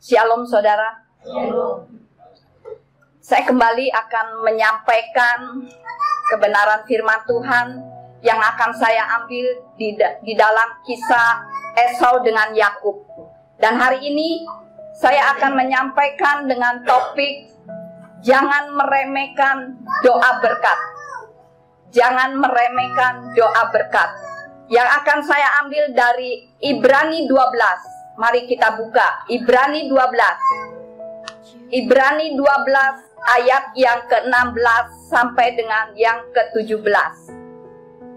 Shalom saudara. Shalom. Saya kembali akan menyampaikan kebenaran firman Tuhan yang akan saya ambil di dalam kisah Esau dengan Yakub. Dan hari ini saya akan menyampaikan dengan topik jangan meremehkan doa berkat. Jangan meremehkan doa berkat. Yang akan saya ambil dari Ibrani 12. Mari kita buka Ibrani 12. Ibrani 12 ayat yang ke-16 sampai dengan yang ke-17.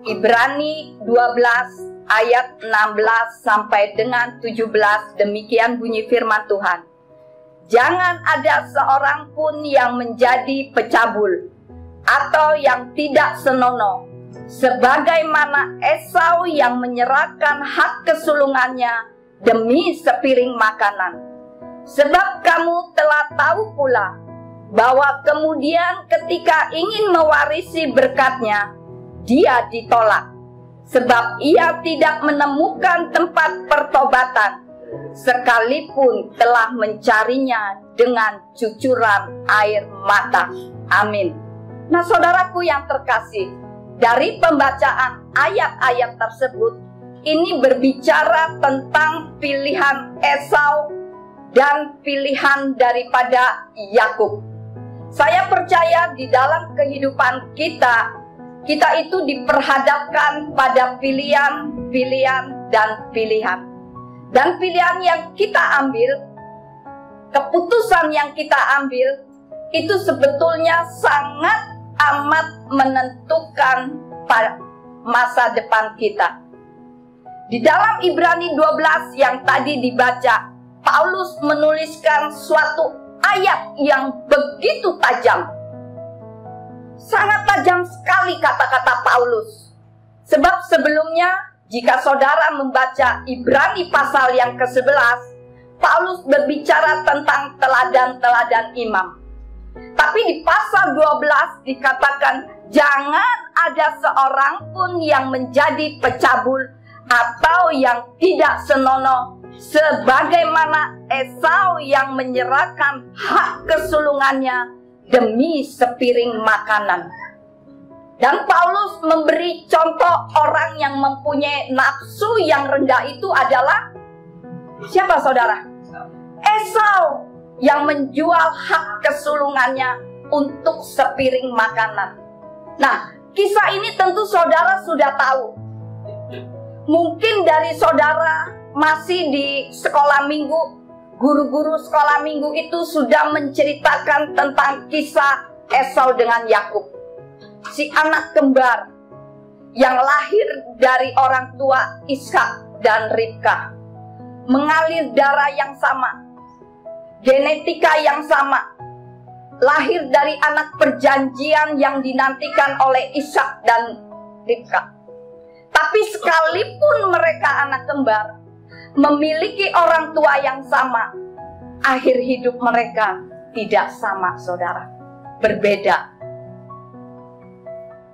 Ibrani 12 ayat 16 sampai dengan 17. Demikian bunyi firman Tuhan. Jangan ada seorang pun yang menjadi pecabul atau yang tidak senonoh, sebagaimana Esau yang menyerahkan hak kesulungannya demi sepiring makanan. Sebab kamu telah tahu pula bahwa kemudian ketika ingin mewarisi berkatnya, dia ditolak. Sebab ia tidak menemukan tempat pertobatan, sekalipun telah mencarinya dengan cucuran air mata. Amin. Nah saudaraku yang terkasih, dari pembacaan ayat-ayat tersebut, ini berbicara tentang pilihan Esau dan pilihan daripada Yakub. Saya percaya di dalam kehidupan kita itu diperhadapkan pada pilihan dan pilihan. Dan pilihan yang kita ambil, keputusan yang kita ambil, itu sebetulnya sangat amat menentukan masa depan kita. Di dalam Ibrani 12 yang tadi dibaca, Paulus menuliskan suatu ayat yang begitu tajam. Sangat tajam sekali kata-kata Paulus. Sebab sebelumnya, jika saudara membaca Ibrani pasal yang ke-11, Paulus berbicara tentang teladan-teladan imam. Tapi di pasal 12 dikatakan, jangan ada seorang pun yang menjadi pecabul atau yang tidak senonoh, sebagaimana Esau yang menyerahkan hak kesulungannya demi sepiring makanan. Dan Paulus memberi contoh orang yang mempunyai nafsu yang rendah itu adalah siapa saudara? Esau yang menjual hak kesulungannya untuk sepiring makanan. Nah, kisah ini tentu saudara sudah tahu. Mungkin dari saudara masih di sekolah minggu, guru-guru sekolah minggu itu sudah menceritakan tentang kisah Esau dengan Yakub. Si anak kembar yang lahir dari orang tua Ishak dan Ribka. Mengalir darah yang sama, genetika yang sama. Lahir dari anak perjanjian yang dinantikan oleh Ishak dan Ribka. Tapi sekalipun mereka anak kembar, memiliki orang tua yang sama, akhir hidup mereka tidak sama saudara, berbeda.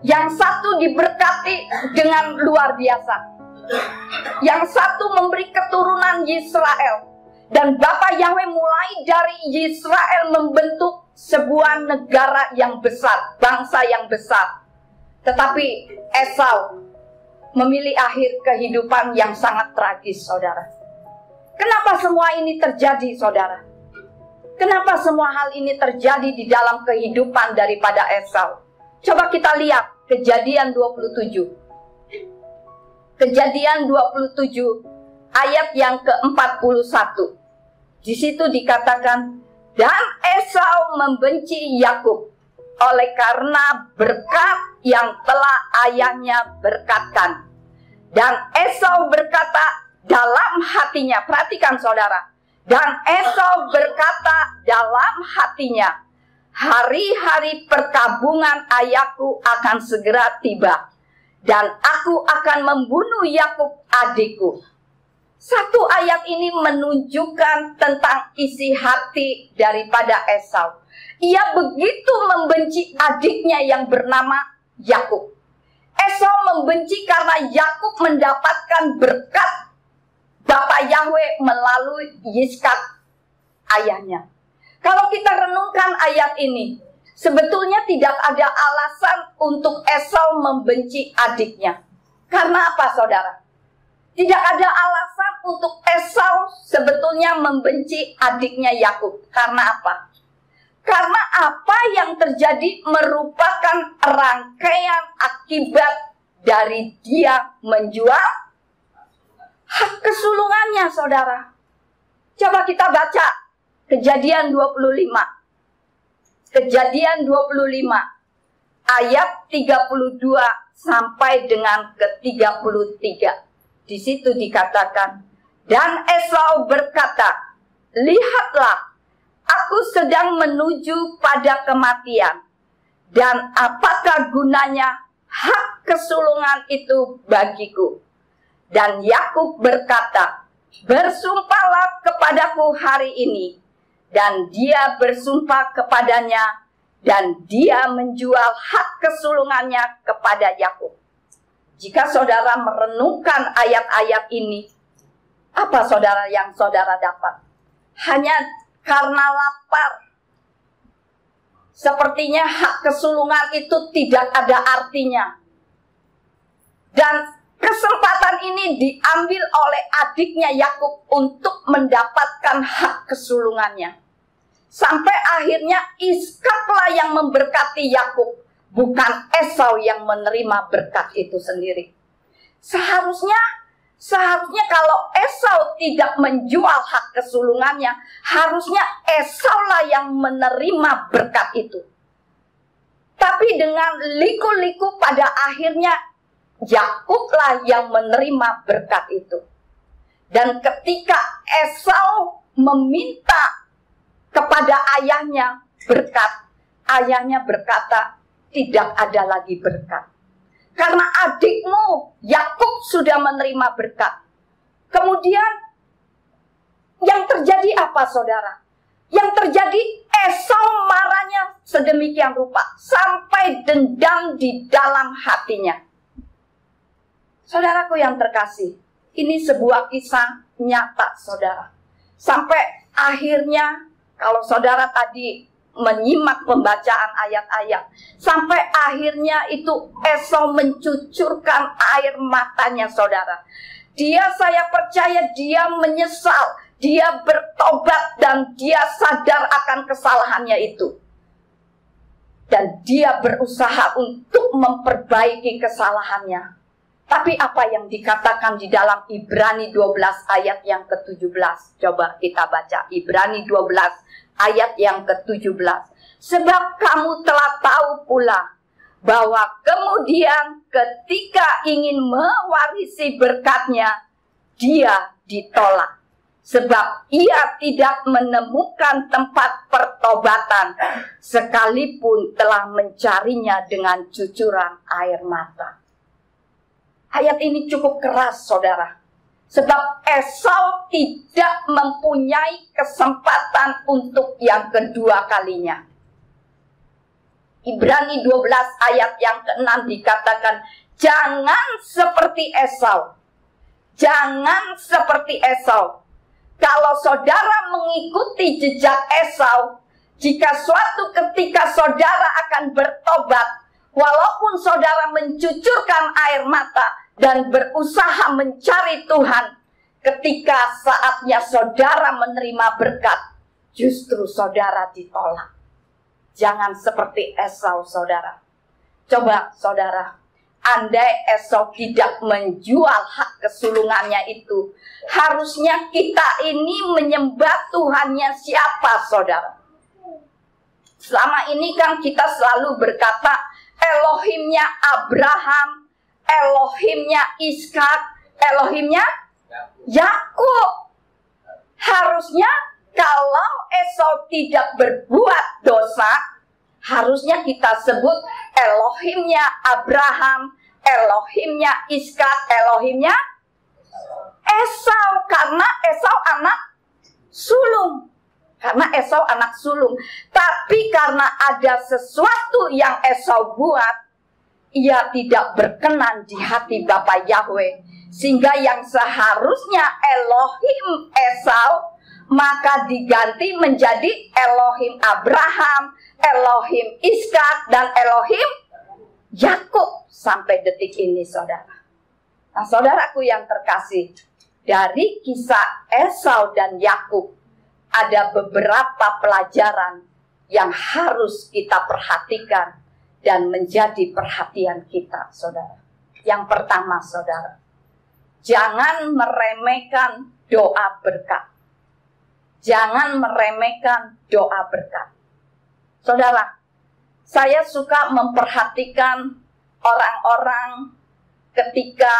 Yang satu diberkati dengan luar biasa, yang satu memberi keturunan Yisrael, dan Bapa Yahweh mulai dari Yisrael membentuk sebuah negara yang besar, bangsa yang besar. Tetapi Esau memilih akhir kehidupan yang sangat tragis, saudara. Kenapa semua ini terjadi, saudara? Kenapa semua hal ini terjadi di dalam kehidupan daripada Esau? Coba kita lihat Kejadian 27. Kejadian 27 ayat yang ke-41. Di situ dikatakan, dan Esau membenci Yakub oleh karena berkat yang telah ayahnya berkatkan. Dan Esau berkata dalam hatinya, perhatikan saudara, dan Esau berkata dalam hatinya, hari-hari perkabungan ayahku akan segera tiba, dan aku akan membunuh Yakub adikku. Satu ayat ini menunjukkan tentang isi hati daripada Esau. Ia begitu membenci adiknya yang bernama Yakub. Esau membenci karena Yakub mendapatkan berkat Bapa Yahweh melalui Yiskak, ayahnya. Kalau kita renungkan ayat ini, sebetulnya tidak ada alasan untuk Esau membenci adiknya. Karena apa, saudara? Tidak ada alasan untuk Esau sebetulnya membenci adiknya Yakub. Karena apa? Karena apa yang terjadi merupakan rangkaian akibat dari dia menjual hak kesulungannya, saudara. Coba kita baca Kejadian 25. Kejadian 25 ayat 32 sampai dengan ke-33. Di situ dikatakan, dan Esau berkata, lihatlah, aku sedang menuju pada kematian, dan apakah gunanya hak kesulungan itu bagiku? Dan Yakub berkata, bersumpahlah kepadaku hari ini. Dan dia bersumpah kepadanya, dan dia menjual hak kesulungannya kepada Yakub. Jika saudara merenungkan ayat-ayat ini, apa saudara yang saudara dapat? Hanya karena lapar. Sepertinya hak kesulungan itu tidak ada artinya. Dan kesempatan ini diambil oleh adiknya Yakub untuk mendapatkan hak kesulungannya. Sampai akhirnya Ishaklah yang memberkati Yakub, bukan Esau yang menerima berkat itu sendiri. Seharusnya kalau Esau tidak menjual hak kesulungannya, harusnya Esaulah yang menerima berkat itu. Tapi dengan liku-liku pada akhirnya Yakublah yang menerima berkat itu. Dan ketika Esau meminta kepada ayahnya berkat, ayahnya berkata, tidak ada lagi berkat. Karena adikmu Yakub sudah menerima berkat. Kemudian yang terjadi apa, saudara? Yang terjadi Esau marahnya sedemikian rupa sampai dendam di dalam hatinya. Saudaraku yang terkasih, ini sebuah kisah nyata, saudara. Sampai akhirnya, kalau saudara tadi menyimak pembacaan ayat-ayat, sampai akhirnya itu Esau mencucurkan air matanya, saudara. Saya percaya dia menyesal, dia bertobat, dan dia sadar akan kesalahannya itu. Dan dia berusaha untuk memperbaiki kesalahannya. Tapi apa yang dikatakan di dalam Ibrani 12 ayat yang ke-17? Coba kita baca Ibrani 12 ayat yang ke-17. Sebab kamu telah tahu pula bahwa kemudian ketika ingin mewarisi berkatnya, dia ditolak. Sebab ia tidak menemukan tempat pertobatan, sekalipun telah mencarinya dengan cucuran air mata. Ayat ini cukup keras, saudara. Sebab Esau tidak mempunyai kesempatan untuk yang kedua kalinya. Ibrani 12 ayat yang ke-6 dikatakan, jangan seperti Esau. Jangan seperti Esau. Kalau saudara mengikuti jejak Esau, jika suatu ketika saudara akan bertobat, walaupun saudara mencucurkan air mata dan berusaha mencari Tuhan, ketika saatnya saudara menerima berkat, justru saudara ditolak. Jangan seperti Esau, saudara. Coba, saudara, andai Esau tidak menjual hak kesulungannya itu, harusnya kita ini menyembah Tuhannya siapa, saudara? Selama ini kan kita selalu berkata, Elohimnya Abraham, Elohimnya Ishak, Elohimnya Yakub. Harusnya kalau Esau tidak berbuat dosa, harusnya kita sebut Elohimnya Abraham, Elohimnya Ishak, Elohimnya Esau. Karena Esau anak sulung. Karena Esau anak sulung. Tapi karena ada sesuatu yang Esau buat, ia tidak berkenan di hati Bapa Yahweh. Sehingga yang seharusnya Elohim Esau maka diganti menjadi Elohim Abraham, Elohim Ishak, dan Elohim Yakub sampai detik ini, saudara. Nah, saudaraku yang terkasih, dari kisah Esau dan Yakub ada beberapa pelajaran yang harus kita perhatikan dan menjadi perhatian kita, saudara. Yang pertama, saudara, jangan meremehkan doa berkat. Jangan meremehkan doa berkat. Saudara, saya suka memperhatikan orang-orang ketika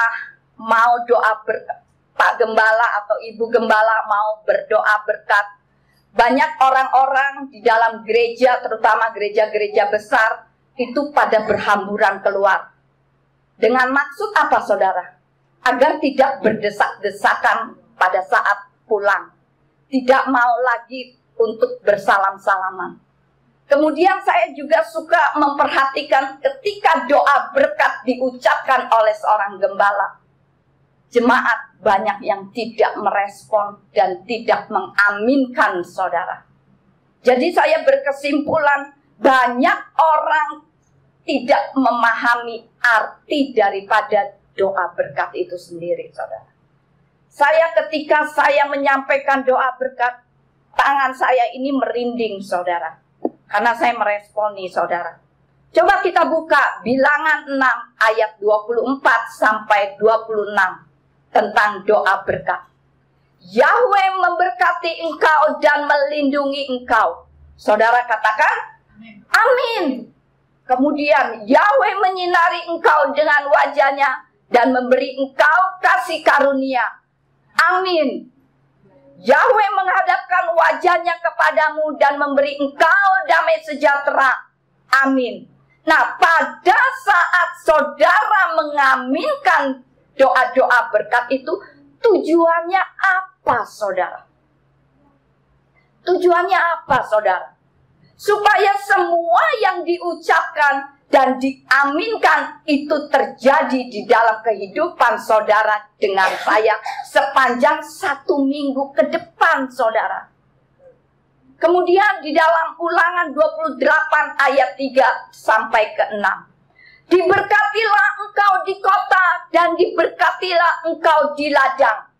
mau doa berkat. Pak Gembala atau Ibu Gembala mau berdoa berkat. Banyak orang-orang di dalam gereja, terutama gereja-gereja besar, itu pada berhamburan keluar. Dengan maksud apa, saudara? Agar tidak berdesak-desakan pada saat pulang. Tidak mau lagi untuk bersalam-salaman. Kemudian saya juga suka memperhatikan ketika doa berkat diucapkan oleh seorang gembala. Jemaat banyak yang tidak merespon dan tidak mengaminkan, saudara. Jadi saya berkesimpulan, banyak orang tidak memahami arti daripada doa berkat itu sendiri, saudara. Ketika saya menyampaikan doa berkat, tangan saya ini merinding, saudara. Karena saya meresponi, saudara. Coba kita buka Bilangan 6 ayat 24 sampai 26 tentang doa berkat. Yahweh memberkati engkau dan melindungi engkau. Saudara katakan, amin. Kemudian Yahweh menyinari engkau dengan wajahnya dan memberi engkau kasih karunia. Amin. Yahweh menghadapkan wajahnya kepadamu dan memberi engkau damai sejahtera. Amin. Nah, pada saat saudara mengaminkan doa-doa berkat itu, tujuannya apa, saudara? Tujuannya apa, saudara? Supaya semua yang diucapkan dan diaminkan itu terjadi di dalam kehidupan saudara dengan saya sepanjang 1 minggu ke depan, saudara. Kemudian di dalam Ulangan 28 ayat 3 sampai ke 6. Diberkatilah engkau di kota dan diberkatilah engkau di ladang.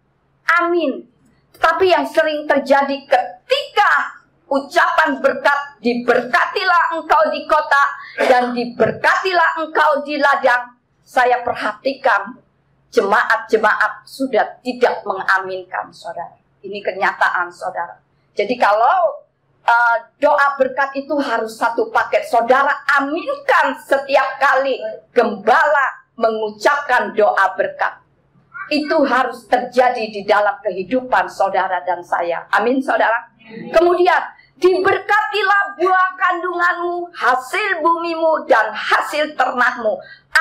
Amin. Tapi yang sering terjadi ketika ucapan berkat, diberkatilah engkau di kota dan diberkatilah engkau di ladang, saya perhatikan jemaat-jemaat sudah tidak mengaminkan, saudara. Ini kenyataan, saudara. Jadi kalau doa berkat itu harus satu paket, saudara aminkan setiap kali gembala mengucapkan doa berkat. Itu harus terjadi di dalam kehidupan saudara dan saya. Amin, saudara. Kemudian, diberkatilah buah kandunganmu, hasil bumimu, dan hasil ternakmu.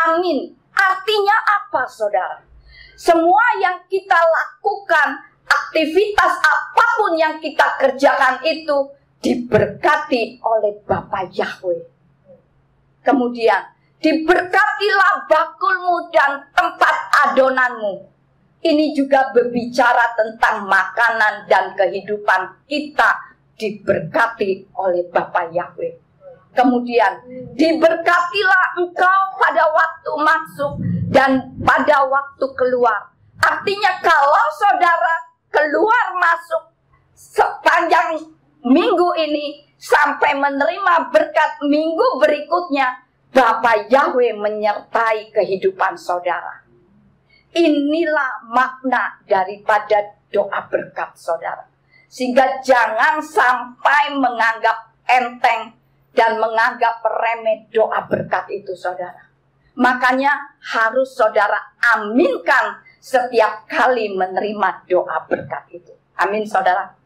Amin. Artinya apa, saudara? Semua yang kita lakukan, aktivitas apapun yang kita kerjakan itu diberkati oleh Bapa Yahweh. Kemudian, diberkatilah bakulmu dan tempat adonanmu. Ini juga berbicara tentang makanan dan kehidupan kita diberkati oleh Bapa Yahweh. Kemudian, diberkatilah engkau pada waktu masuk dan pada waktu keluar. Artinya kalau saudara keluar masuk sepanjang minggu ini sampai menerima berkat minggu berikutnya, Bapa Yahweh menyertai kehidupan saudara. Inilah makna daripada doa berkat, saudara. Sehingga jangan sampai menganggap enteng dan menganggap remeh doa berkat itu, saudara. Makanya harus saudara aminkan setiap kali menerima doa berkat itu. Amin, saudara.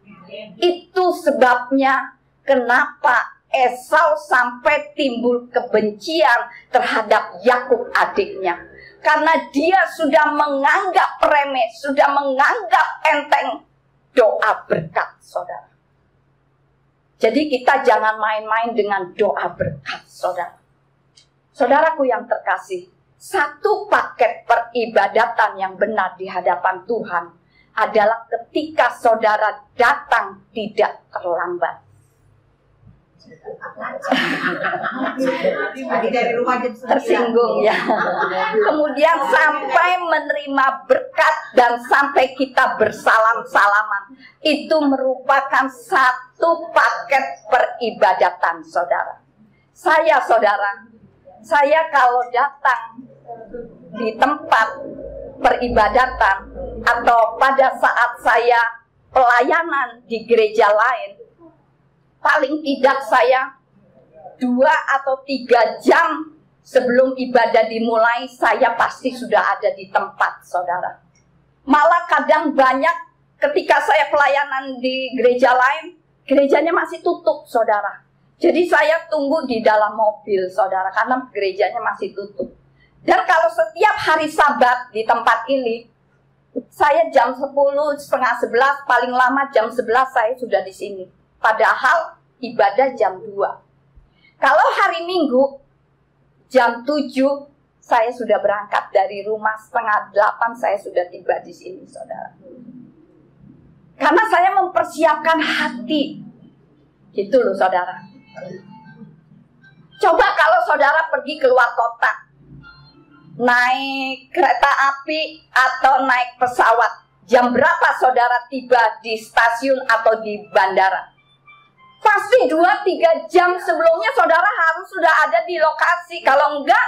Itu sebabnya kenapa Esau sampai timbul kebencian terhadap Yakub adiknya. Karena dia sudah menganggap remeh, sudah menganggap enteng doa berkat, saudara. Jadi kita jangan main-main dengan doa berkat, saudara. Saudaraku yang terkasih, satu paket peribadatan yang benar di hadapan Tuhan adalah ketika saudara datang tidak terlambat. Tersinggung ya. Kemudian sampai menerima berkat dan sampai kita bersalam-salaman. Itu merupakan satu paket peribadatan, saudara. Saya kalau datang di tempat peribadatan atau pada saat saya pelayanan di gereja lain, paling tidak saya 2 atau 3 jam sebelum ibadah dimulai, saya pasti sudah ada di tempat, saudara. Malah kadang banyak ketika saya pelayanan di gereja lain, gerejanya masih tutup, saudara. Jadi saya tunggu di dalam mobil, saudara, karena gerejanya masih tutup. Dan kalau setiap hari Sabat di tempat ini, saya jam 10, setengah 11, paling lama jam 11 saya sudah di sini. Padahal ibadah jam 2. Kalau hari Minggu, jam 7, saya sudah berangkat dari rumah, setengah 8 saya sudah tiba di sini, saudara. Karena saya mempersiapkan hati. Gitu loh, saudara. Coba kalau saudara pergi keluar kota, naik kereta api atau naik pesawat, jam berapa saudara tiba di stasiun atau di bandara? Pasti 2-3 jam sebelumnya saudara harus sudah ada di lokasi. Kalau enggak,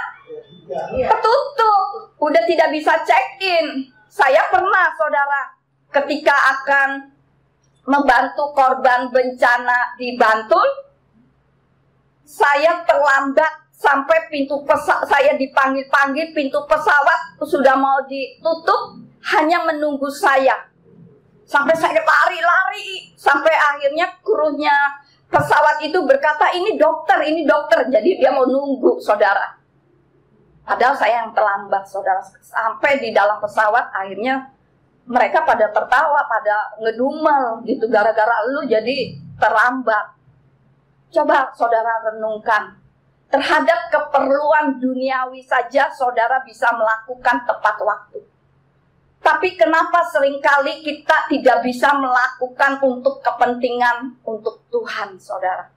ketutup, udah tidak bisa check-in. Saya pernah, saudara, ketika akan membantu korban bencana di Bantul, saya terlambat sampai pintu pesawat, saya dipanggil-panggil, pintu pesawat sudah mau ditutup, hanya menunggu saya. Sampai saya lari-lari, sampai akhirnya krunya pesawat itu berkata, ini dokter. Jadi dia mau nunggu, saudara. Padahal saya yang terlambat, saudara. Sampai di dalam pesawat, akhirnya mereka pada tertawa, pada ngedumel gitu, gara-gara lu jadi terlambat. Coba saudara renungkan, terhadap keperluan duniawi saja saudara bisa melakukan tepat waktu. Tapi kenapa seringkali kita tidak bisa melakukan untuk kepentingan untuk Tuhan, saudara?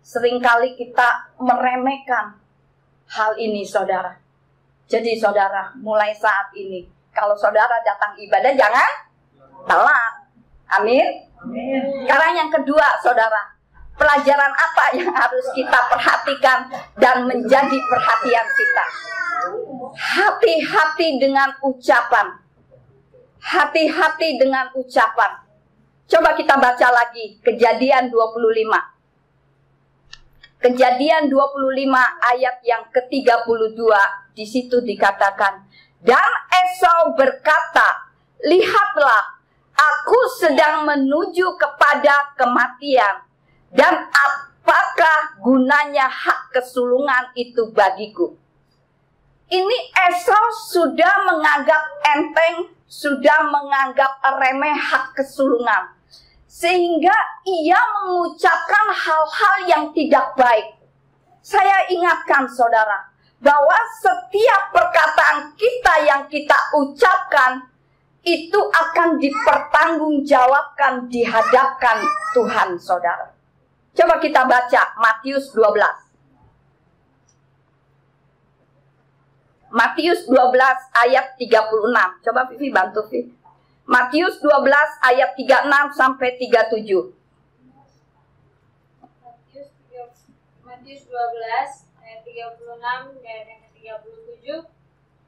Seringkali kita meremehkan hal ini, saudara. Jadi saudara, mulai saat ini, kalau saudara datang ibadah jangan telat. Amin. Sekarang yang kedua, saudara, pelajaran apa yang harus kita perhatikan dan menjadi perhatian kita? Hati-hati dengan ucapan. Hati-hati dengan ucapan. Coba kita baca lagi Kejadian 25. Kejadian 25 ayat yang ke-32, di situ dikatakan, dan Esau berkata, lihatlah, aku sedang menuju kepada kematian, dan apakah gunanya hak kesulungan itu bagiku? Ini Esau sudah menganggap enteng, sudah menganggap remeh hak kesulungan. Sehingga ia mengucapkan hal-hal yang tidak baik. Saya ingatkan saudara, bahwa setiap perkataan kita yang kita ucapkan, itu akan dipertanggungjawabkan di hadapan Tuhan, saudara. Coba kita baca Matius 12. Matius 12 ayat 36. Coba Vivi bantu Vivi. Matius 12 ayat 36 sampai 37. Matius 12 ayat 36 dan yang ke-37.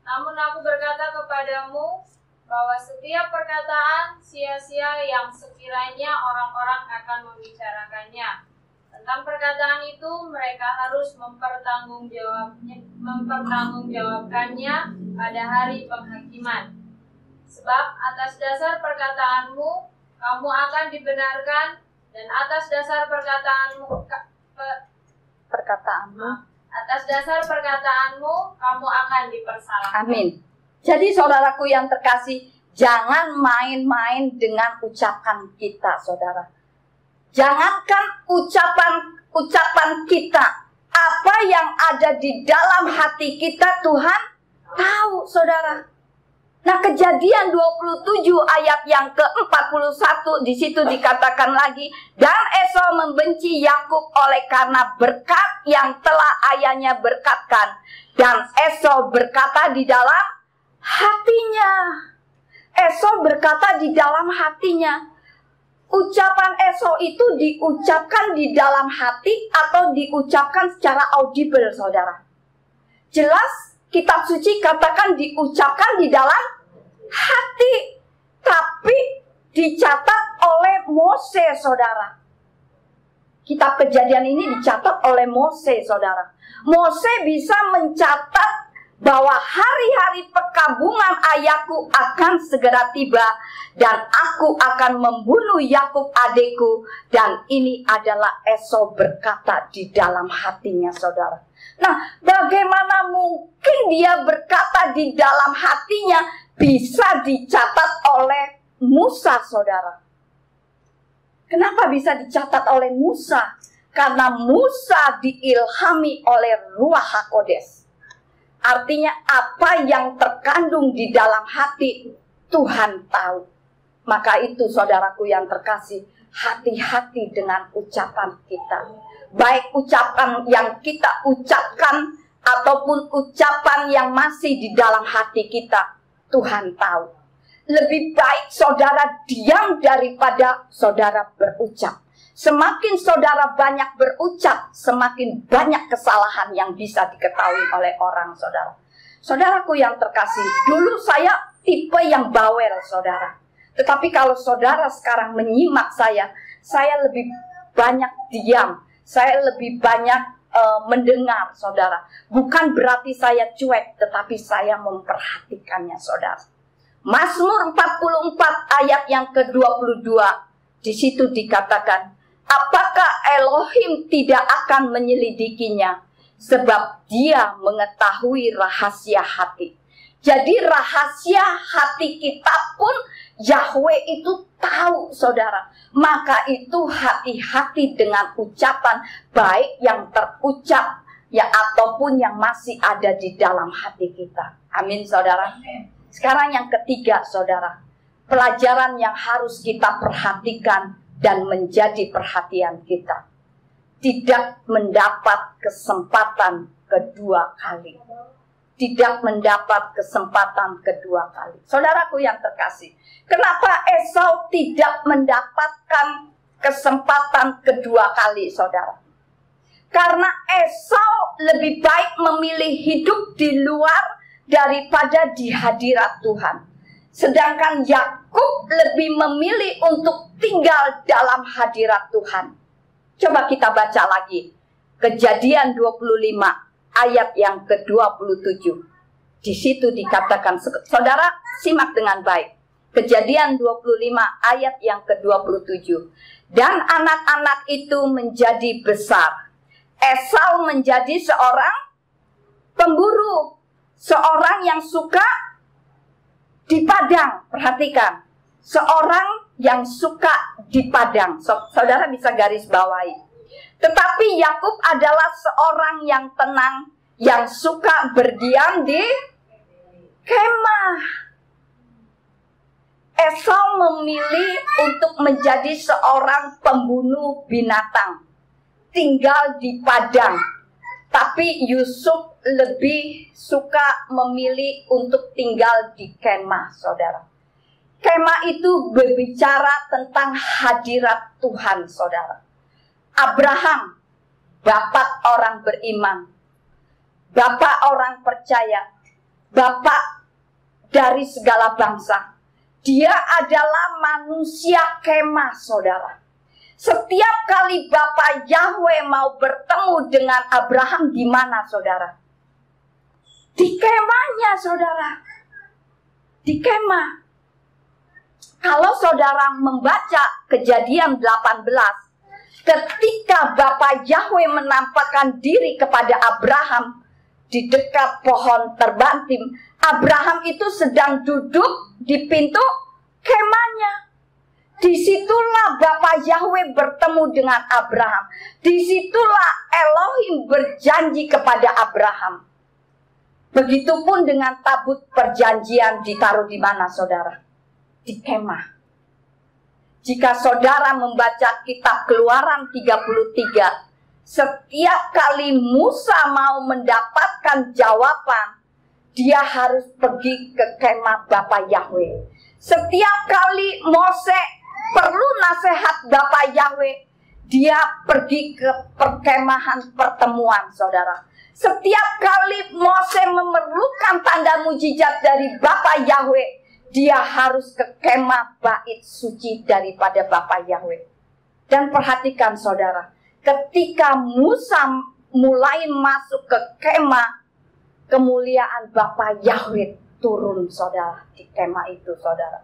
Namun aku berkata kepadamu bahwa setiap perkataan sia-sia yang sekiranya orang-orang akan membicarakannya, tentang perkataan itu mereka harus mempertanggungjawabkannya pada hari penghakiman. Sebab atas dasar perkataanmu kamu akan dibenarkan, dan atas dasar perkataanmu kamu akan dipersalahkan. Amin. Jadi saudaraku yang terkasih, jangan main-main dengan ucapan kita, saudara. Jangankan ucapan kita, apa yang ada di dalam hati kita Tuhan tahu, saudara. Nah, Kejadian 27 ayat yang ke-41 di situ dikatakan lagi, dan Esau membenci Yakub oleh karena berkat yang telah ayahnya berkatkan, dan Esau berkata di dalam hatinya. Esau berkata di dalam hatinya. Ucapan Esau itu diucapkan di dalam hati atau diucapkan secara audible, saudara? Jelas kitab suci katakan diucapkan di dalam hati, tapi dicatat oleh Mose, saudara. Kitab Kejadian ini dicatat oleh Mose, saudara. Mose bisa mencatat bahwa hari-hari perkabungan ayahku akan segera tiba dan aku akan membunuh Yakub adikku, dan ini adalah Esau berkata di dalam hatinya, saudara. Nah, bagaimana mungkin dia berkata di dalam hatinya bisa dicatat oleh Musa, saudara? Kenapa bisa dicatat oleh Musa? Karena Musa diilhami oleh Ruach HaKodes. Artinya apa yang terkandung di dalam hati Tuhan tahu. Maka itu, saudaraku yang terkasih, hati-hati dengan ucapan kita. Baik ucapan yang kita ucapkan ataupun ucapan yang masih di dalam hati kita, Tuhan tahu. Lebih baik saudara diam daripada saudara berucap. Semakin saudara banyak berucap, semakin banyak kesalahan yang bisa diketahui oleh orang, saudara. Saudaraku yang terkasih, dulu saya tipe yang bawel, saudara. Tetapi kalau saudara sekarang menyimak saya lebih banyak diam. Saya lebih banyak mendengar, saudara. Bukan berarti saya cuek, tetapi saya memperhatikannya, saudara. Mazmur 44 ayat yang ke-22, di situ dikatakan, apakah Elohim tidak akan menyelidikinya? Sebab dia mengetahui rahasia hati. Jadi rahasia hati kita pun Yahweh itu tahu, saudara. Maka itu hati-hati dengan ucapan baik yang terucap ya ataupun yang masih ada di dalam hati kita. Amin, saudara. Sekarang yang ketiga, saudara. Pelajaran yang harus kita perhatikan dan menjadi perhatian kita. Tidak mendapat kesempatan kedua kali. Tidak mendapat kesempatan kedua kali. Saudaraku yang terkasih, kenapa Esau tidak mendapatkan kesempatan kedua kali, saudara? Karena Esau lebih baik memilih hidup di luar daripada di hadirat Tuhan. Sedangkan Yakub lebih memilih untuk tinggal dalam hadirat Tuhan. Coba kita baca lagi. Kejadian 25. Ayat yang ke-27. Di situ dikatakan, saudara simak dengan baik. Kejadian 25 ayat yang ke-27. Dan anak-anak itu menjadi besar. Esau menjadi seorang pemburu. Seorang yang suka di padang. Perhatikan. Seorang yang suka di padang. Saudara bisa garis bawahi. Tetapi Yakub adalah seorang yang tenang, yang suka berdiam di kemah. Esau memilih untuk menjadi seorang pembunuh binatang, tinggal di padang. Tapi Yusuf lebih suka memilih untuk tinggal di kemah, saudara. Kemah itu berbicara tentang hadirat Tuhan, saudara. Abraham, bapak orang beriman, bapak orang percaya, bapak dari segala bangsa. Dia adalah manusia kemah, saudara. Setiap kali Bapak Yahweh mau bertemu dengan Abraham, di mana, saudara? Di kemahnya, saudara. Di kemah. Kalau saudara membaca Kejadian 18, ketika Bapak Yahweh menampakkan diri kepada Abraham di dekat pohon terbantim, Abraham itu sedang duduk di pintu kemahnya. Disitulah Bapak Yahweh bertemu dengan Abraham. Disitulah Elohim berjanji kepada Abraham. Begitupun dengan tabut perjanjian ditaruh di mana, saudara? Di kemah. Jika saudara membaca kitab Keluaran 33, setiap kali Musa mau mendapatkan jawaban, dia harus pergi ke kemah Bapa Yahweh. Setiap kali Mose perlu nasihat Bapa Yahweh, dia pergi ke perkemahan pertemuan, saudara. Setiap kali Mose memerlukan tanda mujizat dari Bapa Yahweh, dia harus ke kemah bait suci daripada Bapa Yahweh. Dan perhatikan, saudara, ketika Musa mulai masuk ke kemah, kemuliaan Bapa Yahweh turun, saudara, di kemah itu, saudara.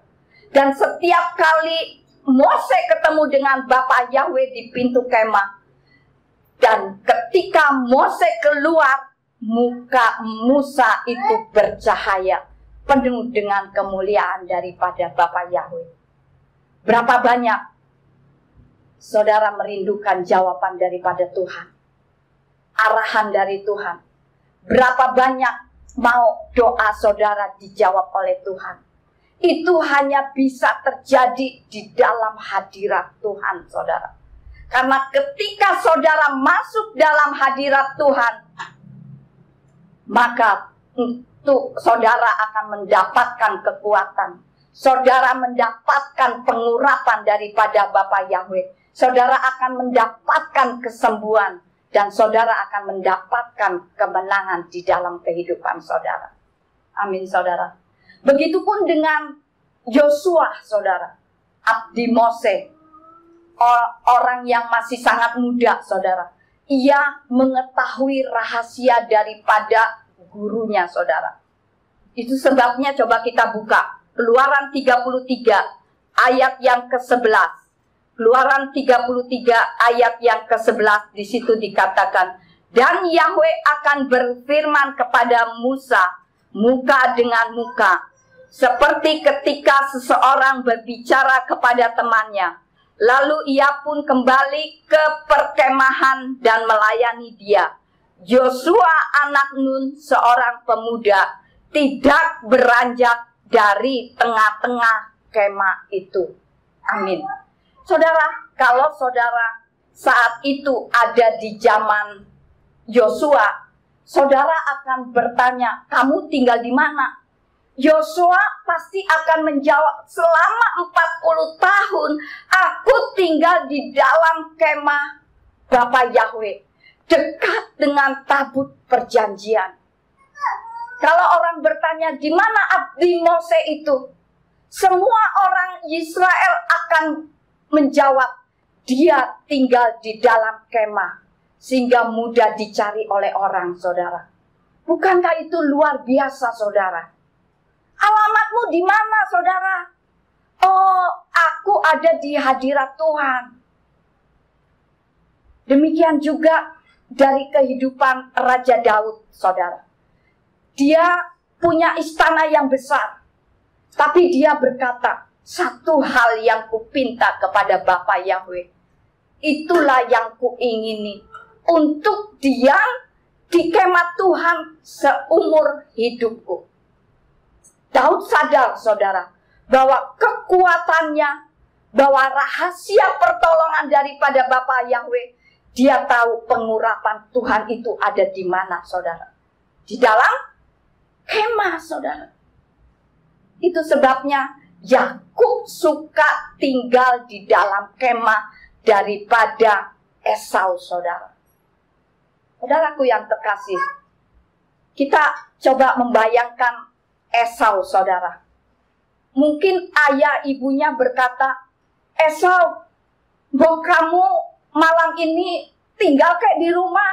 Dan setiap kali Mose ketemu dengan Bapa Yahweh di pintu kemah, dan ketika Mose keluar, muka Musa itu bercahaya, penuh dengan kemuliaan daripada Bapa Yahweh. Berapa banyak saudara merindukan jawaban daripada Tuhan, arahan dari Tuhan? Berapa banyak mau doa saudara dijawab oleh Tuhan? Itu hanya bisa terjadi di dalam hadirat Tuhan, saudara. Karena ketika saudara masuk dalam hadirat Tuhan, maka saudara akan mendapatkan kekuatan. Saudara mendapatkan pengurapan daripada Bapa Yahweh. Saudara akan mendapatkan kesembuhan. Dan saudara akan mendapatkan kemenangan di dalam kehidupan saudara. Amin, saudara. Begitupun dengan Yosua, saudara. Abdi Mose. Orang yang masih sangat muda, saudara. Ia mengetahui rahasia daripada gurunya, saudara. Itu sebabnya coba kita buka Keluaran 33 ayat yang ke-11. Keluaran 33 ayat yang ke-11, di situ dikatakan, dan Yahweh akan berfirman kepada Musa muka dengan muka, seperti ketika seseorang berbicara kepada temannya. Lalu ia pun kembali ke perkemahan dan melayani dia. Yosua anak Nun, seorang pemuda, tidak beranjak dari tengah-tengah kemah itu. Amin. Saudara, kalau saudara saat itu ada di zaman Yosua, saudara akan bertanya, kamu tinggal di mana? Yosua pasti akan menjawab, selama 40 tahun aku tinggal di dalam kemah Bapa Yahweh, dekat dengan tabut perjanjian. Kalau orang bertanya, di mana abdi Mose itu? Semua orang Israel akan menjawab, dia tinggal di dalam kemah, sehingga mudah dicari oleh orang, saudara. Bukankah itu luar biasa, saudara? Alamatmu di mana, saudara? Oh, aku ada di hadirat Tuhan. Demikian juga dari kehidupan Raja Daud, saudara. Dia punya istana yang besar, tapi dia berkata, satu hal yang kupinta kepada Bapa Yahweh, itulah yang kuingini, untuk diam di kemah Tuhan seumur hidupku. Daud sadar, saudara, bahwa kekuatannya, bahwa rahasia pertolongan daripada Bapa Yahweh, dia tahu pengurapan Tuhan itu ada di mana, saudara. Di dalam kemah, saudara. Itu sebabnya Yakub suka tinggal di dalam kemah daripada Esau, saudara. Saudaraku yang terkasih, kita coba membayangkan Esau, saudara. Mungkin ayah ibunya berkata, Esau, bahwa kamu malam ini tinggal kayak di rumah,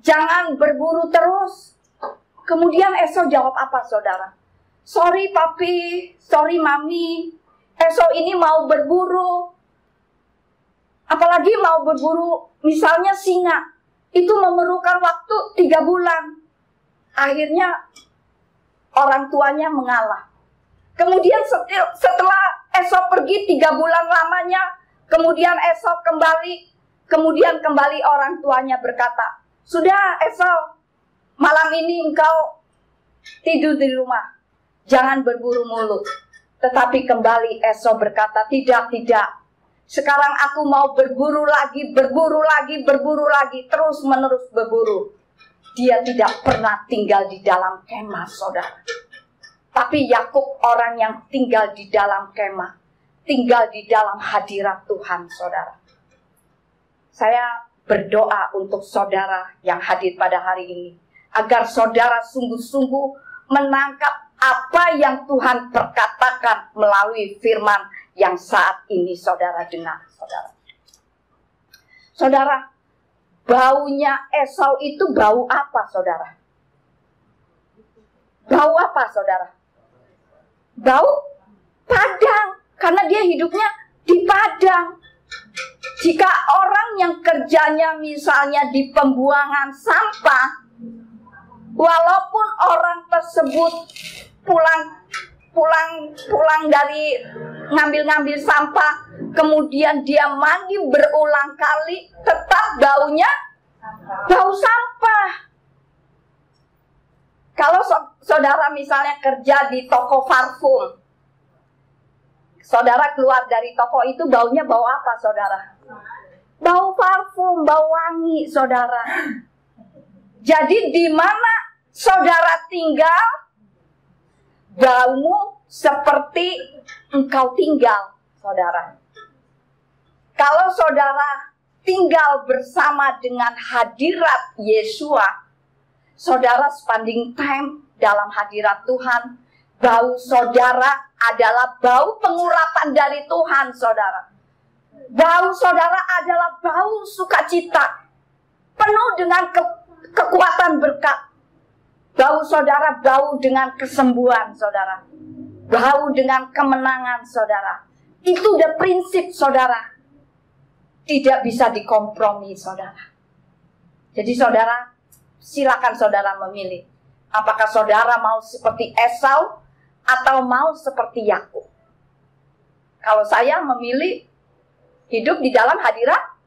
jangan berburu terus. Kemudian Esau jawab apa, saudara? Sorry papi, sorry mami, Esau ini mau berburu. Apalagi mau berburu misalnya singa. Itu memerlukan waktu 3 bulan. Akhirnya orang tuanya mengalah. Kemudian setelah Esau pergi 3 bulan lamanya, kemudian Esau kembali. Kemudian kembali orang tuanya berkata, sudah Esau, malam ini engkau tidur di rumah, jangan berburu mulut. Tetapi kembali Esau berkata, tidak. Sekarang aku mau berburu lagi, terus menerus berburu. Dia tidak pernah tinggal di dalam kemah, saudara. Tapi Yakub orang yang tinggal di dalam kemah, tinggal di dalam hadirat Tuhan, saudara. Saya berdoa untuk saudara yang hadir pada hari ini, agar saudara sungguh-sungguh menangkap apa yang Tuhan perkatakan melalui firman yang saat ini saudara dengar, saudara. Saudara, baunya Esau itu bau apa, saudara? Bau apa, saudara? Bau padang, karena dia hidupnya di padang. Jika orang yang kerjanya misalnya di pembuangan sampah, walaupun orang tersebut pulang dari ngambil sampah, kemudian dia mandi berulang kali, tetap baunya bau sampah. Kalau saudara misalnya kerja di toko parfum, saudara keluar dari toko itu baunya bau apa, saudara? Bau parfum, bau wangi, saudara. Jadi di mana saudara tinggal, baumu seperti engkau tinggal, saudara. Kalau saudara tinggal bersama dengan hadirat Yesua, saudara spending time dalam hadirat Tuhan, bau saudara adalah bau pengurapan dari Tuhan, saudara. Bau saudara adalah bau sukacita, penuh dengan kekuatan berkat. Bau saudara bau dengan kesembuhan, saudara. Bau dengan kemenangan, saudara. Itu udah prinsip, saudara. Tidak bisa dikompromi, saudara. Jadi saudara, silakan saudara memilih. Apakah saudara mau seperti Esau atau mau seperti Yakub? Kalau saya memilih hidup di dalam hadirat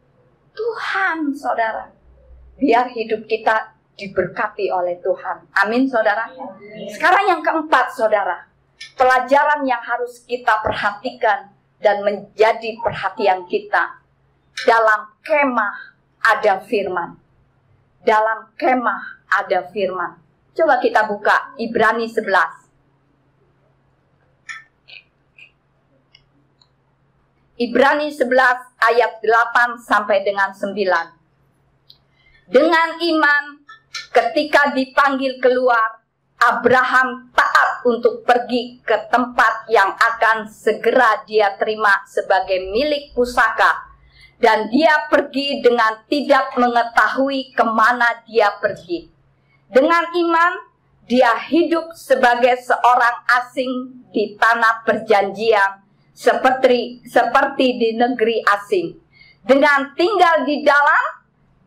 Tuhan, saudara. Biar hidup kita diberkati oleh Tuhan. Amin, saudara. Sekarang yang keempat, saudara. Pelajaran yang harus kita perhatikan dan menjadi perhatian kita. Dalam kemah ada firman. Dalam kemah ada firman. Coba kita buka Ibrani 11. Ibrani 11 ayat 8 sampai dengan 9. Dengan iman, ketika dipanggil keluar, Abraham taat untuk pergi ke tempat yang akan segera dia terima sebagai milik pusaka. Dan dia pergi dengan tidak mengetahui kemana dia pergi. Dengan iman, dia hidup sebagai seorang asing di tanah perjanjian, seperti di negeri asing. Dengan tinggal di dalam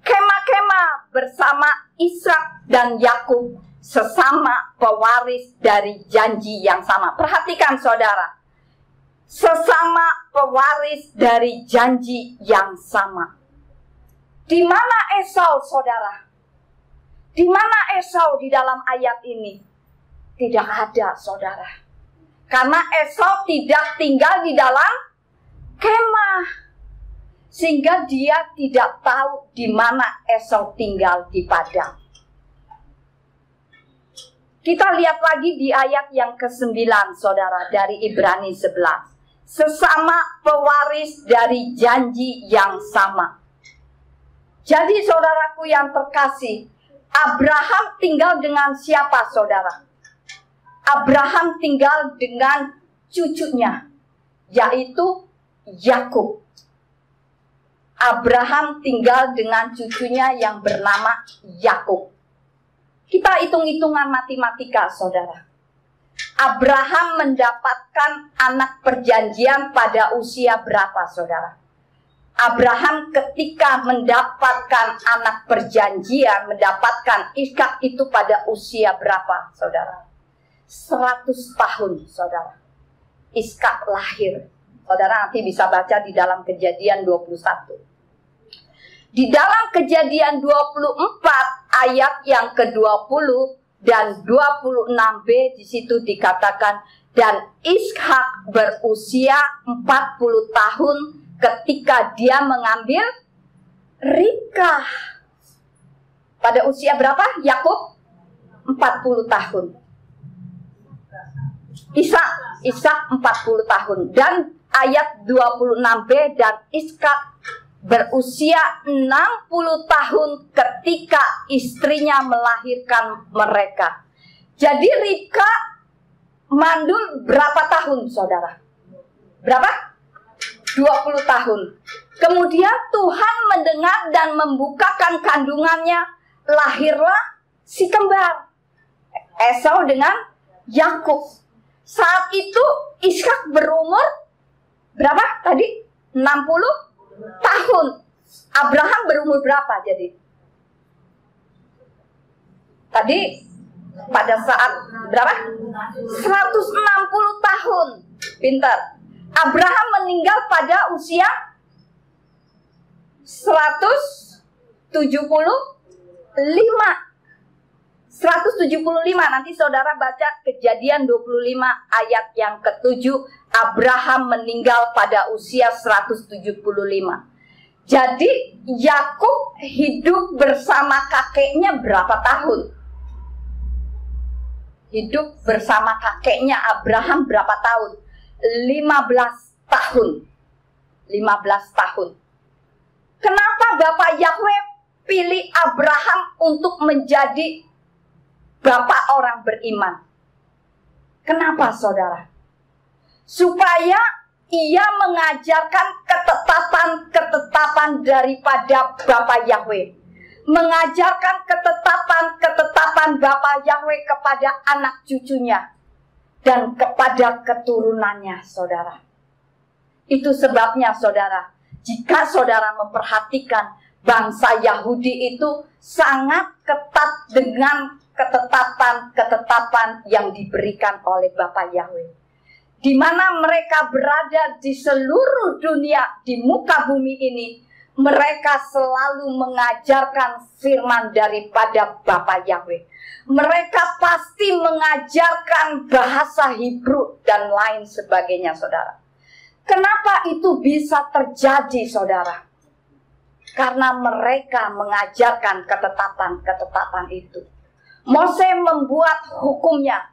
kemah-kemah bersama Ishak dan Yakub, sesama pewaris dari janji yang sama. Perhatikan saudara, sesama pewaris dari janji yang sama. Di mana Esau, saudara? Di mana Esau di dalam ayat ini? Tidak ada, saudara. Karena Esau tidak tinggal di dalam kemah, sehingga dia tidak tahu di mana Esau tinggal di padang. Kita lihat lagi di ayat yang ke-9, saudara, dari Ibrani 11. Sesama pewaris dari janji yang sama. Jadi saudaraku yang terkasih, Abraham tinggal dengan siapa, saudara? Abraham tinggal dengan cucunya, yaitu Yakub. Abraham tinggal dengan cucunya yang bernama Yakub. Kita hitung-hitungan matematika, saudara. Abraham mendapatkan anak perjanjian pada usia berapa, saudara? Abraham ketika mendapatkan anak perjanjian, mendapatkan Ishak itu pada usia berapa, saudara? 100 tahun, saudara. Ishak lahir. Saudara nanti bisa baca di dalam Kejadian 21. Di dalam Kejadian 24 ayat yang ke-20, dan 26b di situ dikatakan, dan Ishak berusia 40 tahun ketika dia mengambil Ribkah. Pada usia berapa Yakub? 40 tahun. Ishak 40 tahun. Dan ayat 26b, dan Ishak berusia 60 tahun ketika istrinya melahirkan mereka. Jadi Ribkah mandul berapa tahun, saudara? Berapa? 20 tahun. Kemudian Tuhan mendengar dan membukakan kandungannya, lahirlah si kembar Esau dengan Yakub. Saat itu Ishak berumur berapa tadi? 60 tahun. Abraham berumur berapa jadi? Tadi pada saat berapa? 160 tahun. Pintar. Abraham meninggal pada usia 175. Nanti saudara baca Kejadian 25 ayat yang ke-7. Abraham meninggal pada usia 175. Jadi Yakub hidup bersama kakeknya berapa tahun? Hidup bersama kakeknya Abraham berapa tahun? 15 tahun. 15 tahun. Kenapa Bapak Yahweh pilih Abraham untuk menjadi bapak orang beriman? Kenapa, saudara? Supaya ia mengajarkan ketetapan-ketetapan daripada Bapak Yahweh. Mengajarkan ketetapan-ketetapan Bapak Yahweh kepada anak cucunya dan kepada keturunannya, saudara. Itu sebabnya, saudara, jika saudara memperhatikan, bangsa Yahudi itu sangat ketat dengan ketetapan-ketetapan yang diberikan oleh Bapak Yahweh. Di mana mereka berada di seluruh dunia, di muka bumi ini, mereka selalu mengajarkan firman daripada Bapak Yahweh. Mereka pasti mengajarkan bahasa Hebrew dan lain sebagainya, saudara. Kenapa itu bisa terjadi, saudara? Karena mereka mengajarkan ketetapan-ketetapan itu. Mose membuat hukumnya.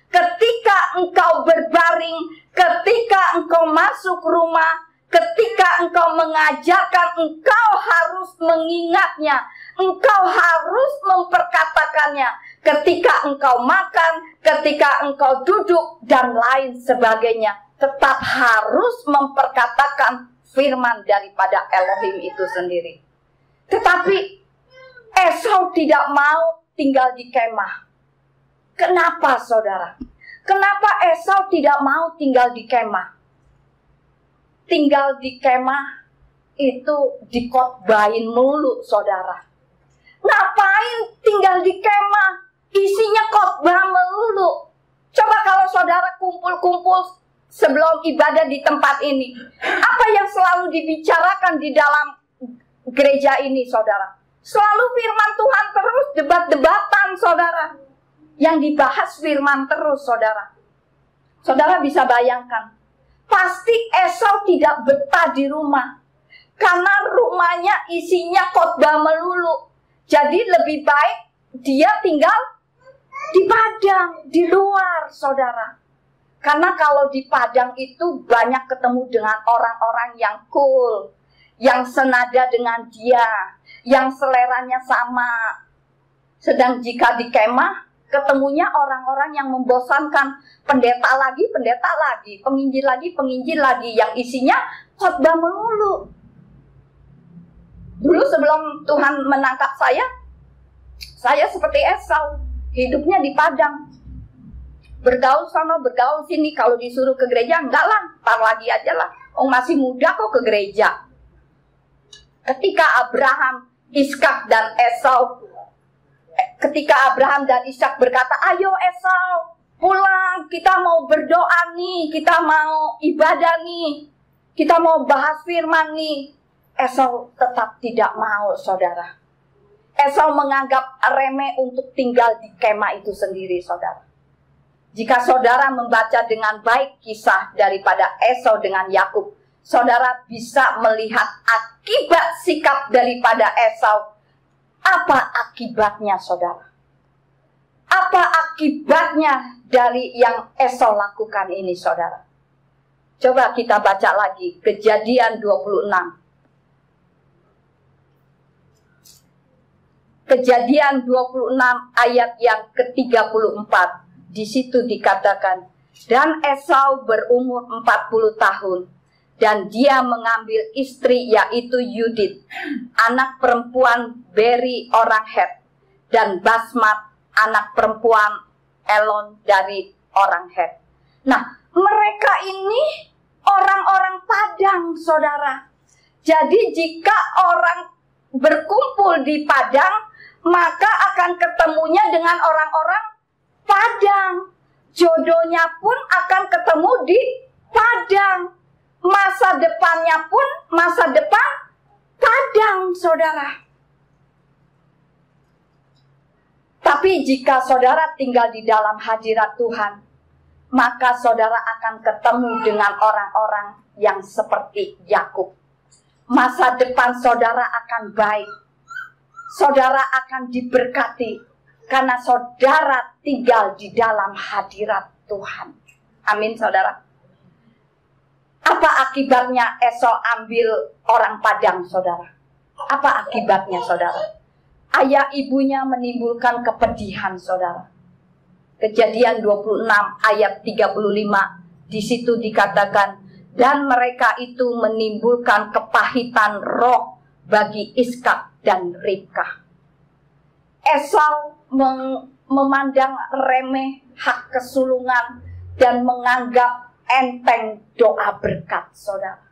Ketika engkau berbaring, ketika engkau masuk rumah, ketika engkau mengajarkan, engkau harus mengingatnya, engkau harus memperkatakannya. Ketika engkau makan, ketika engkau duduk, dan lain sebagainya, tetap harus memperkatakan firman daripada Elohim itu sendiri. Tetapi Esau tidak mau tinggal di kemah. Kenapa, saudara? Kenapa Esau tidak mau tinggal di kemah? Tinggal di kemah itu dikotbahin mulu, saudara. Ngapain tinggal di kemah? Isinya khotbah melulu. Coba kalau saudara kumpul-kumpul sebelum ibadah di tempat ini, apa yang selalu dibicarakan di dalam gereja ini, saudara? Selalu firman Tuhan terus, debat-debatan, saudara. Yang dibahas firman terus, saudara. Saudara bisa bayangkan, pasti Esau tidak betah di rumah. Karena rumahnya isinya khotbah melulu. Jadi lebih baik dia tinggal di padang, di luar, saudara. Karena kalau di padang itu banyak ketemu dengan orang-orang yang cool, yang senada dengan dia, yang seleranya sama. Sedang jika di kemah, ketemunya orang-orang yang membosankan, pendeta lagi, penginjil lagi, yang isinya khotbah melulu. Dulu sebelum Tuhan menangkap saya seperti Esau, hidupnya di padang. Bergaul sana, bergaul sini, kalau disuruh ke gereja, enggak lah, ntar lagi aja lah. Oh masih muda kok ke gereja. Ketika Abraham, Ishak dan Esau, ketika Abraham dan Ishak berkata, ayo Esau, pulang, kita mau berdoa nih, kita mau ibadah nih, kita mau bahas firman nih. Esau tetap tidak mau, saudara. Esau menganggap remeh untuk tinggal di kemah itu sendiri, saudara. Jika saudara membaca dengan baik kisah daripada Esau dengan Yakub, saudara bisa melihat akibat sikap daripada Esau. Apa akibatnya, saudara? Apa akibatnya dari yang Esau lakukan ini, saudara? Coba kita baca lagi Kejadian 26. Kejadian 26 ayat yang ke-34. Di situ dikatakan, dan Esau berumur 40 tahun, dan dia mengambil istri yaitu Yudit, anak perempuan Beri orang Het, dan Basmat, anak perempuan Elon dari orang Het. Nah, mereka ini orang-orang Padang, saudara. Jadi jika orang berkumpul di Padang, maka akan ketemunya dengan orang-orang Padang. Jodohnya pun akan ketemu di Padang. Masa depannya pun masa depan Padang, saudara. Tapi jika saudara tinggal di dalam hadirat Tuhan, maka saudara akan ketemu dengan orang-orang yang seperti Yakub. Masa depan saudara akan baik. Saudara akan diberkati karena saudara tinggal di dalam hadirat Tuhan. Amin, saudara. Apa akibatnya Esau ambil orang Padang, saudara? Apa akibatnya, saudara? Ayah ibunya menimbulkan kepedihan, saudara. Kejadian 26 ayat 35. Di situ dikatakan, dan mereka itu menimbulkan kepahitan roh bagi Iskak dan Ribkah. Esau memandang remeh hak kesulungan dan menganggap enteng doa berkat, saudara.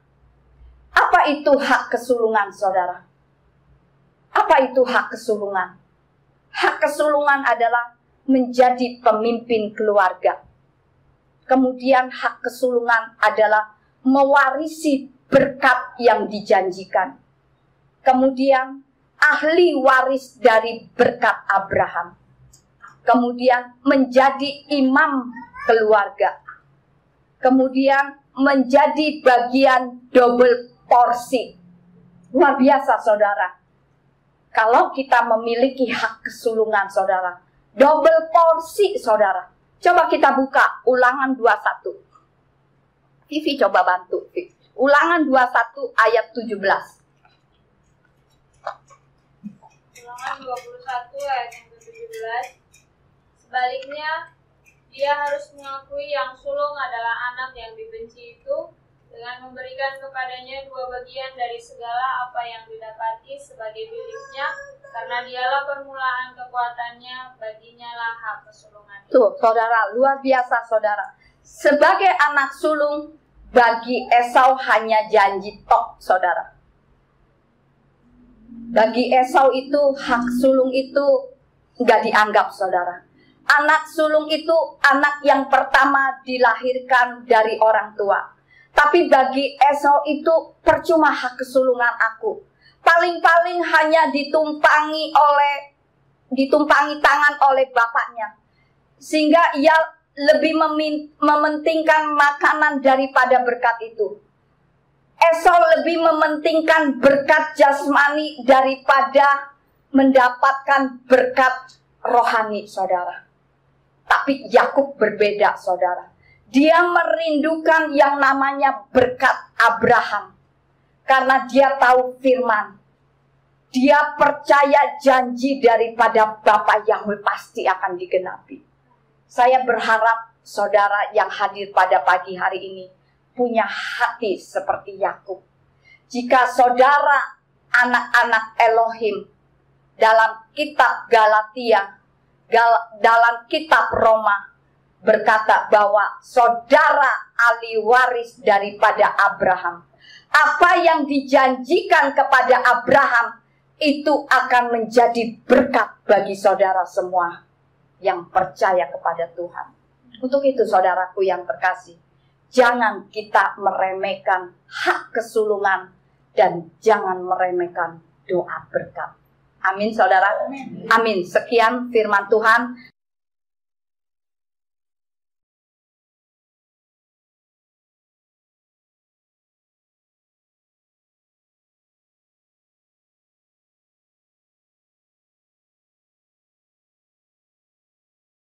Apa itu hak kesulungan, saudara? Apa itu hak kesulungan? Hak kesulungan adalah menjadi pemimpin keluarga. Kemudian hak kesulungan adalah mewarisi berkat yang dijanjikan. Kemudian ahli waris dari berkat Abraham. Kemudian menjadi imam keluarga. Kemudian menjadi bagian double porsi. Luar biasa, saudara. Kalau kita memiliki hak kesulungan, saudara, double porsi, saudara. Coba kita buka Ulangan 21. Vivi coba bantu, Vivi. Ulangan 21 ayat 17. Ulangan 21 ayat yang ke-17. Sebaliknya, dia harus mengakui yang sulung adalah anak yang dibenci itu dengan memberikan kepadanya 2 bagian dari segala apa yang didapati sebagai miliknya, karena dialah permulaan kekuatannya, baginya lah hak kesulungan. Tuh, saudara, luar biasa, saudara. Sebagai anak sulung, bagi Esau hanya janji tok, saudara. Bagi Esau itu, hak sulung itu nggak dianggap, saudara. Anak sulung itu anak yang pertama dilahirkan dari orang tua. Tapi bagi Esau itu percuma hak kesulungan aku. Paling-paling hanya ditumpangi tangan oleh bapaknya. Sehingga ia lebih mementingkan makanan daripada berkat itu. Esau lebih mementingkan berkat jasmani daripada mendapatkan berkat rohani, saudara. Tapi Yakub berbeda, saudara. Dia merindukan yang namanya berkat Abraham. Karena dia tahu firman. Dia percaya janji daripada Bapa Yahweh pasti akan digenapi. Saya berharap saudara yang hadir pada pagi hari ini punya hati seperti Yakub. Jika saudara anak-anak Elohim dalam kitab Galatia, dalam kitab Roma berkata bahwa saudara ahli waris daripada Abraham. Apa yang dijanjikan kepada Abraham itu akan menjadi berkat bagi saudara semua yang percaya kepada Tuhan. Untuk itu saudaraku yang terkasih, jangan kita meremehkan hak kesulungan dan jangan meremehkan doa berkat. Amin, saudara. Amin. Sekian firman Tuhan.